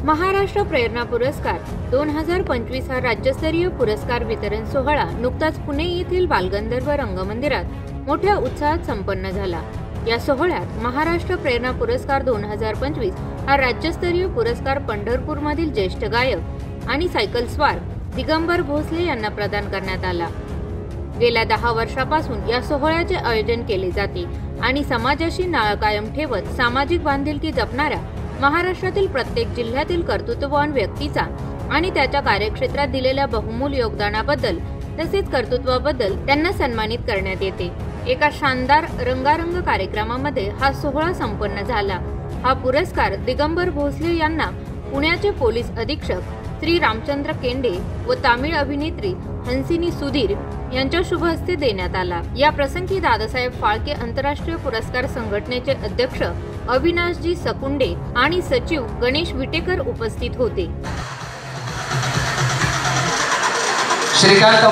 महाराष्ट्र प्रेरणा पुरस्कार 2025 हा राज्यस्तरीय पुरस्कार वितरण सोहळा नुकताच पुणे येथील बालगंधर्व रंगमंदिरात मोठ्या उत्साहात संपन्न झाला। या सोहळ्यात महाराष्ट्र प्रेरणा पुरस्कार 2025 हा राज्यस्तरीय पुरस्कार पंढरपूरमधील ज्येष्ठ गायक आणि सायकल स्वार दिगंबर भोसले यांना प्रदान करण्यात आला। गेल्या 10 वर्षापासून या सोहळ्याचे आयोजन केले जाते आणि समाजाशी नाळ कायम ठेवत सामाजिक बांधिलकी जपणाऱ्या महाराष्ट्रातील प्रत्येक जिल्ह्यातील कर्तृत्ववान व्यक्तीचा आणि त्याच्या कार्यक्षेत्रात दिलेल्या बहुमूल्य योगदानाबद्दल तसेच कर्तृत्वाबद्दल त्यांना सन्मानित करण्यात येते। एका शानदार रंगारंग कार्यक्रमामध्ये हा सोहळा संपन्न झाला। हा पुरस्कार दिगंबर भोसले यांना पुण्याचे पोलीस अधीक्षक श्री रामचंद्र केंडे व तामिळ अभिनेत्री हंसिनी सुधीर यांच्या शुभ हस्ते देण्यात आला। या प्रसंगी दादासाहेब फाळके आंतरराष्ट्रीय पुरस्कार संघटनेचे अध्यक्ष अविनाशजी सकुंडे आणि सचिव गणेश विटेकर उपस्थित होते। श्रीकांत